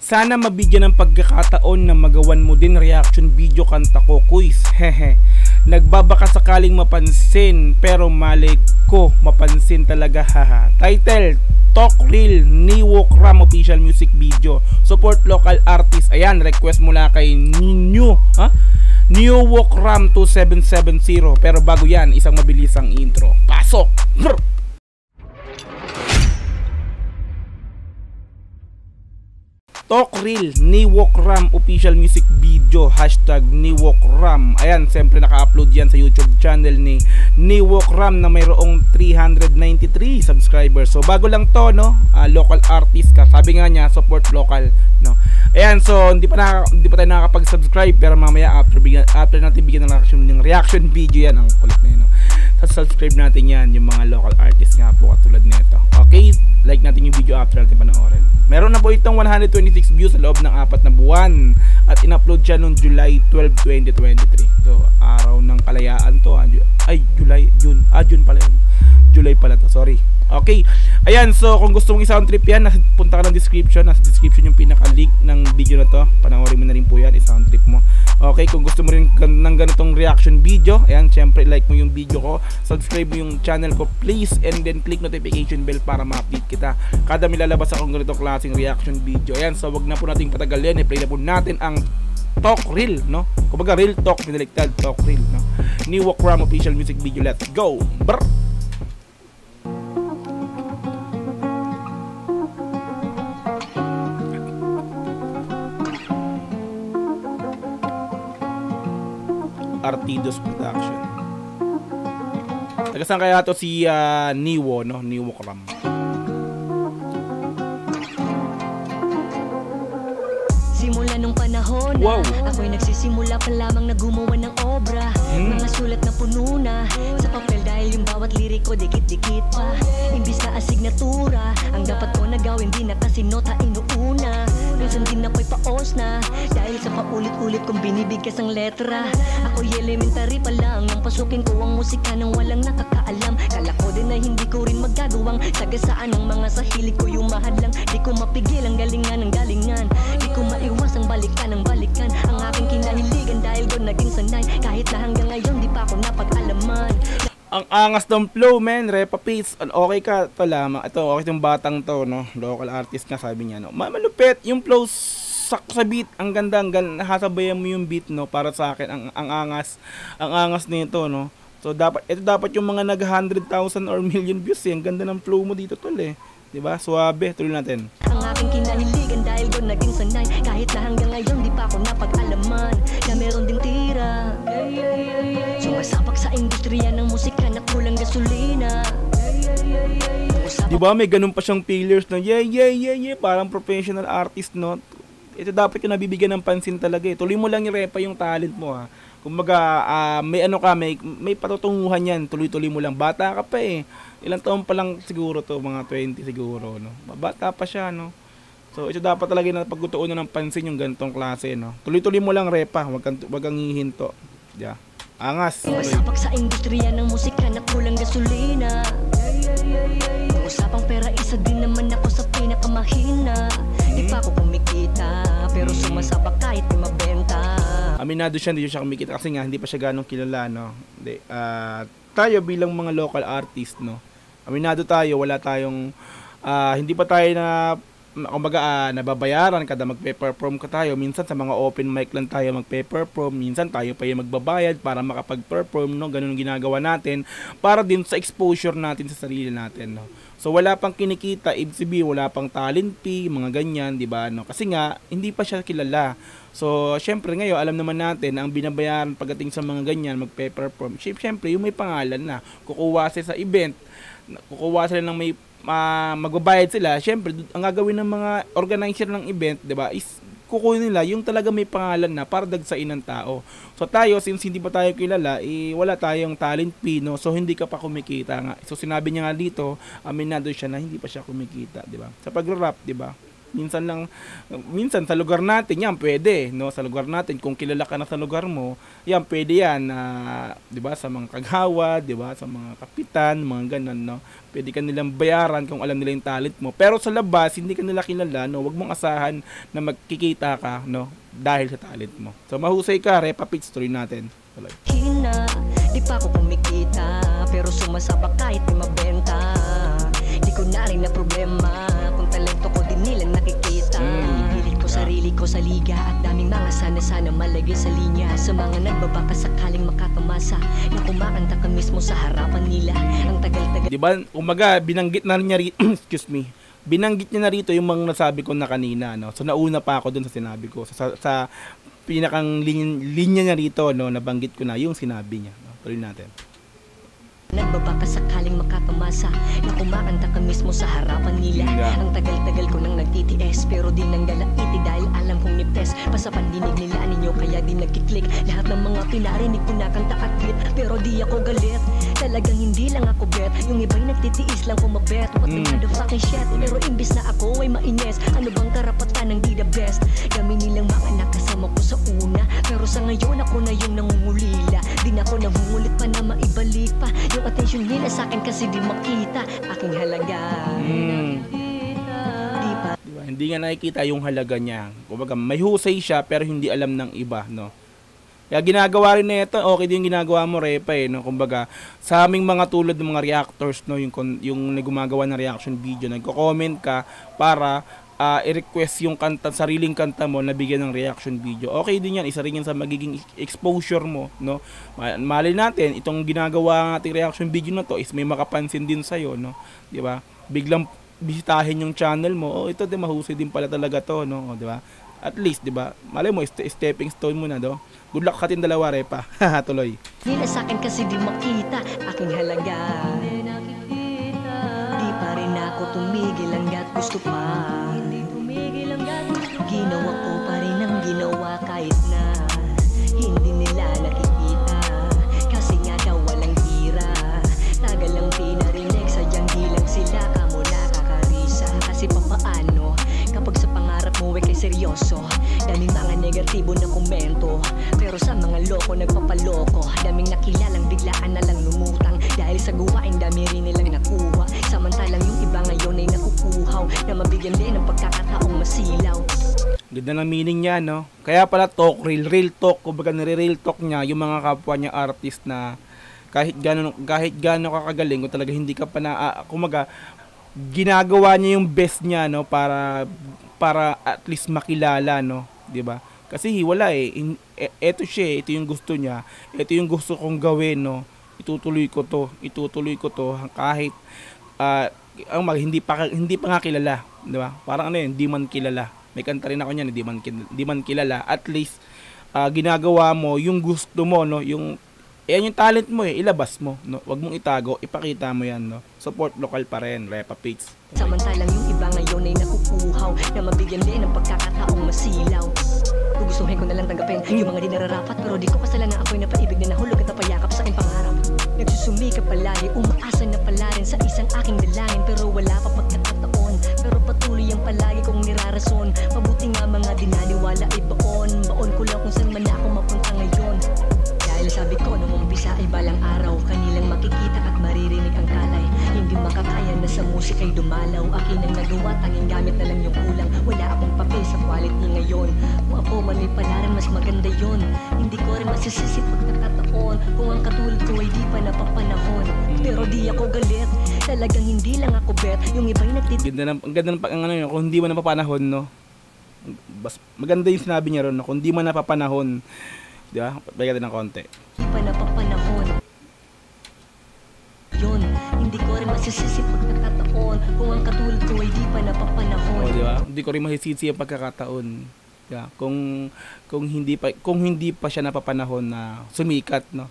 Sana mabigyan ng pagkakataon na magawan mo din reaction video kanta ko, quiz. Hehe. Nagbabaka sakaling mapansin pero malay ko mapansin talaga, haha. Title: Talk Real, Niwok Ram official music video. Support local artist. Ayan, request mula kay Niwok Ram 2770. Pero bago yan, isang mabilisang intro. Pasok! Talk Real, Niwok Ram official music video, hashtag Niwok Ram. Ayan, siyempre naka-upload yan sa YouTube channel ni Niwok Ram na mayroong 393 subscribers. So bago lang to, no? Local artist ka. Sabi nga niya, support local, no? Ayan, so hindi pa tayo nakakapag-subscribe, pero mamaya after natin bigyan ng reaction video yan, ang kulit na yun, no? Subscribe natin yan, yung mga local artists nga po katulad nito. Okay, like natin yung video after natin panoorin. Meron na po itong 126 views sa loob ng 4 na buwan at in-upload siya noong July 12, 2023. So, araw ng kalayaan to. June pala yun. July pala to, sorry. Okay, ayan, so kung gusto mong i-sound trip yan, punta ka ng description. Nasa description yung pinaka-link ng video na to. Panoorin mo na rin po yan, i-sound trip mo. Okay, kung gusto mo rin ng ganitong reaction video, ayan, syempre like mo yung video ko, subscribe mo yung channel ko please, and then click notification bell para ma-update kita kada may lalabas akong ganitong klaseng reaction video. Ayan, so wag na po nating patagalin, i-play na po natin ang Talk Real, no? Kumbaga real talk, pinaliktad, Talk Real, no? Niwok Ram official music video, let's go! Brr! Artidos Production. Taga saan kaya to si Niwo, no? Niwok Ram. Simula nung panahon na ako'y nagsisimula pa lamang na gumawa ng obra. Mga sulat na puno na sa papel dahil yung bawat liriko dikit-dikit pa. Imbis na asignatura, ang dapat ko na gawin di na kasi nota inuuna. Minsan din ako'y paos na dahil sa paulit-ulit kong binibigkas ang letra. Ako'y elementary pa lang nang pasukin ko ang musika nang walang nakakaalam. Kala ko din na hindi ko rin magagawang sagasaan ang mga sa hilig ko yung mahadlang. Di ko mapigil ang galingan ng galingan, di ko maiwas ang balikan ng balikan. Ang aking kinahiligan dahil doon naging sanay, kahit na hanggang ngayon di pa ako napag-alaman. Ang angas ng flow, man. Repa Pace. Okay ka, ito lamang. Ito, okay itong batang to, no? Local artist nga, sabi niya, no? Malupit. Yung flow sa beat. Ang ganda, nasasabayan mo yung beat, no? Para sa akin, ang angas nito, no? So, ito dapat yung mga nag 100,000 or million views, eh. Ang ganda ng flow mo dito, tol, eh. Diba? Suwabe. Tuloy natin. Ang aking kinahiligan dahil doon naging sanay, kahit na hanggang ngayon di pa ako napag-alaman na meron ding tira. Sumasabak sa industriya ng musika na kulang gasolina. Diba may ganun pa siyang failures na parang professional artist, no? Ito dapat yung nabibigyan ng pansin talaga, eh. Tuloy mo lang i-repa yung talent mo, ha. Kumbaga, may patutunguhan yan. Tuloy-tuloy mo lang. Bata ka pa, eh. Ilang taon pa lang siguro to, mga 20 siguro, no? Bata pa siya, no? So, ito dapat talaga na pagtutuunan ng pansin yung ganitong klase, no? Tuloy-tuloy mo lang repa, wag kang hihinto. Yeah. Angas. Sumasabak sa industriya ng musika na kulang gasolina. Usapang pera, isa din naman ako sa pinakamahina. Di pa ako kumikita, pero sumasabak kahit di mabenta. Aminado siya, hindi siya kumikita kasi nga hindi pa siya ganong kilala, no? Tayo bilang mga local artist, no? Aminado tayo, wala tayong hindi pa tayo nababayaran kada magpe-perform ka tayo. Minsan sa mga open mic lang tayo magpe-perform, minsan tayo pa yung magbabayad para makapag-perform, no? Ganun ang ginagawa natin para din sa exposure natin sa sarili natin, no? So wala pang kinikita, ibig sabihin wala pang talent fee, mga ganyan, di ba, no? Kasi nga hindi pa siya kilala. So syempre ngayon alam naman natin na ang binabayaran pagdating sa mga ganyan magpe-perform, syempre yung may pangalan na kukuha sila sa event, kukuha sila ng may magbabayad sila. Syempre ang gagawin ng mga organizer ng event, di ba, is kukunin nila yung talaga may pangalan na para dagsain ng tao. So tayo, since hindi pa tayo kilala, wala tayong talent fee, no? So hindi ka pa kumikita nga. So sinabi niya nga dito, aminado siya na hindi pa siya kumikita, di ba? Sa pag-rap, di ba? Minsan sa lugar natin yan pwede, no? Sa lugar natin kung kilala ka na sa lugar mo, yan pwede yan, 'di ba, sa mga kagawad, 'di ba, sa mga kapitan, mga ganun, no? Pwede ka nilang bayaran kung alam nila yung talent mo. Pero sa labas, hindi ka nila kilala, no? Wag mong asahan na magkikita ka, no? Dahil sa talent mo. So mahusay ka, Repa Pits, tuloy natin. Hina, di pa ako kumikita, pero sumasabak kahit di mabenta. Di ko na rin na problema kung talento ko din nilang nakikita. Ipilit ko sarili ko sa liga at daming mga sana malagay sa linya. Sa mga nagbabaka sakaling makakamasa na kumakanta ka mismo sa harapan nila. Ang tagal-tagal. Diba, umaga, binanggit na niya rito, excuse me, binanggit niya na rito yung mga nasabi ko na kanina, no? So nauna pa ako dun sa sinabi ko. Sa pinakang linya niya rito, no, nabanggit ko na yung sinabi niya, no? Tuloy natin. Nagbabaka sakaling makakamasa na kumakanta ka mismo sa harapan nila. Ang tagal-tagal ko nang nagtitiis, pero di nang galaiti dahil alam kong nipes. Pa sa pandinig nila ninyo kaya di nagkiklik. Lahat ng mga pinarinig ko na kanta at beat, pero di ako galit. Talagang hindi lang ako bet. Yung iba'y nagtitiis lang kumabet. What the motherfucking shit. Pero imbis na ako ay mainis, ano bang karapatan ng di the best? Dami nilang mga nakasama ko sa una, pero sa ngayon ako na yung nangungulila. Di na ako nangungulit pa na maibalik pa yung attention nila sa akin kasi di makita aking halaga. Di pa. Diba, hindi nga nakikita yung halaga niya. Kumbaga, may husay siya pero hindi alam ng iba, no? Kaya ginagawa rin na ito, okay din yung ginagawa mo, Repa, eh, no? Kumbaga, sa aming mga tulad ng mga reactors, no, yung gumagawa ng reaction video, nagko-comment ka para i-request yung kanta, sariling kanta mo na bigyan ng reaction video. Okay din yan, isa rin yan sa magiging exposure mo, no? Malay natin, itong ginagawa ng ating reaction video na to is may makapansin din sa'yo, no? Di ba? Biglang bisitahin yung channel mo, ito din, mahusay din pala talaga to, no? Di ba? At least, di ba? Malay mo, stepping stone mo na, do? Good luck katin dalawa, Repa. Tuloy. Nila sa akin kasi di makita aking halaga. Di pa rin ako tumigil hanggat gusto pa. Ginawa ko pa rin ang ginawa kahit na hindi nila nakikita. Kasi nga daw walang tira. Tagal lang pinarinig, sadyang di lang sila kamo nakakarisa. Kasi papaano kapag sa pangarap mo ay kay seryoso, daming mga negatibo na komento, pero sa mga loko nagpapaloko. Daming nakilalang biglaan na lang lumutang dahil sa gawain dami rin nilang nakuha. Samantalang yung iba ngayon ay nakukuhaw na mabigyan din ng pagkakataong masilaw. Ganda ng meaning niya, no? Kaya pala talk, real talk, kumbaga nire-real talk niya yung mga kapwa niya artist na kahit gaano kakagaling, kung talaga hindi ka pa na, kumbaga ginagawa niya yung best niya, no, para at least makilala, no, 'di ba? Kasi wala eto siya, ito yung gusto niya, ito yung gusto kong gawin, no. Itutuloy ko to kahit hindi pa nga kilala, 'di ba? Parang hindi man kilala. May kanta rin ako niyan, hindi man kilala. At least ginagawa mo yung gusto mo, no, yung talent mo, ilabas mo, no. Wag mong itago, ipakita mo 'yan, no. Support local pa rin, Repa Pits. Samantalang yung iba ngayon ay nakukuhaw na mabigyan din ng pagkakataong masilaw. Gugustuhin ko na lang tanggapin yung mga di nararapat, pero di ko kasalanan ako'y napaibig na nahulog at napayakap sa aking pangarap. Nagsusumikap palagi, umaasa na pala rin sa isang aking dalangin, pero wala pa pagkakataon. Pero patuloy ang palagi kong nirarason. Mabuti nga mga dinaniwala ay baon ko lang kung saan man ako mapunta ngayon. Dahil sabi ko nung umpisa ay balang araw kanilang makikita at maririnig ang kalay. Hindi makakaya na sa musik ay dumalaw. Akin ang nagawa, tanging gamit na lang yung kulang. Wala akong papel sa wallet ni ngayon. Kung ako man may palaran, mas maganda yon. Hindi ko rin masisisi pagkakataon kung ang katulad ko ay di pa napapanahon. Pero di ako galit, talagang hindi lang ako bet. Yung iba'y ang ganda ng kung hindi mo napapanahon, no. Maganda yung sinabi niya ron, no? Kung hindi mo napapanahon, di ba? Bagay ng konti. Di pa napapanahon. Yun, hindi ko rin masisisi pagkakataon kung ang katulad ko ay di pa napapanahon. Di ba? Hindi ko rin masisisi ang pagkakataon. Yeah. Kung hindi pa siya napapanahon na sumikat, no.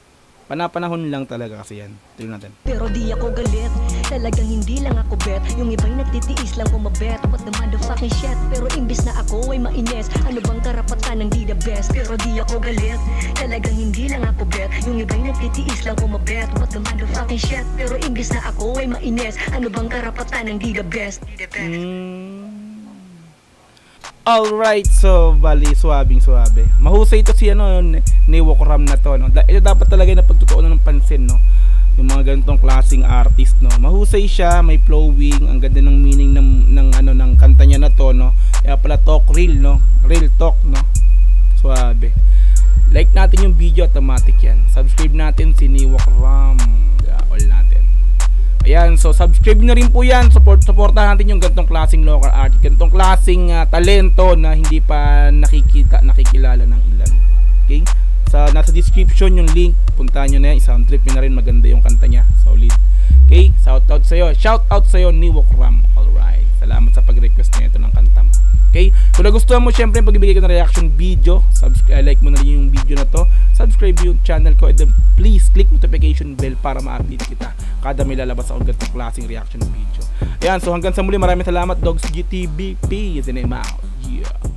Panapanahon lang talaga kasi yan. Tingnan natin. Pero di ako galit, talagang hindi lang ako bet. Yung iba'y nagtitiis lang kumabet. What the motherfucking shit. Pero imbis na ako ay mainis, ano bang karapatan ng di the best? Pero di ako galit, talagang hindi lang ako bet. Yung iba'y nagtitiis lang kumabet. What the motherfucking shit. Pero imbis na ako ay mainis, ano bang karapatan ng di the best? Alright, so bali suwabing suwabe. Mahusay ito si Niwok Ram na to, no. Ito dapat talaga na pagtutuunan ng pansin, no. Yung mga ganitong klaseng artist, no. Mahusay siya, may flowing, ang ganda ng meaning ng kanta niya na to, no. Kaya pala talk real, no. Real talk, no. Suwabe. Like natin yung video, automatic yan. Subscribe natin si Niwok Ram. All natin. Ayan, so subscribe na rin po yan. Supportahan natin yung gantong klaseng local art, gantong klaseng talento na hindi pa nakikilala ng ilan. Okay? Nasa description yung link. Puntahan nyo na yan. I-sound trip nyo na rin. Maganda yung kanta niya. Solid. Okay? Shout out sa'yo, Niwok Ram. Alright. Salamat sa pag-request na ito ng kanta mo. Okay? Kung nagustuhan mo, syempre, pagbibigay ko ng reaction video, like mo na rin yung video na to, subscribe yung channel ko, and then please click notification bell para ma-update kita kada may lalabas ako ganitong klaseng reaction video. Ayan, so hanggang sa muli, maraming salamat, Dogs GTBP. Is the name out. Yeah.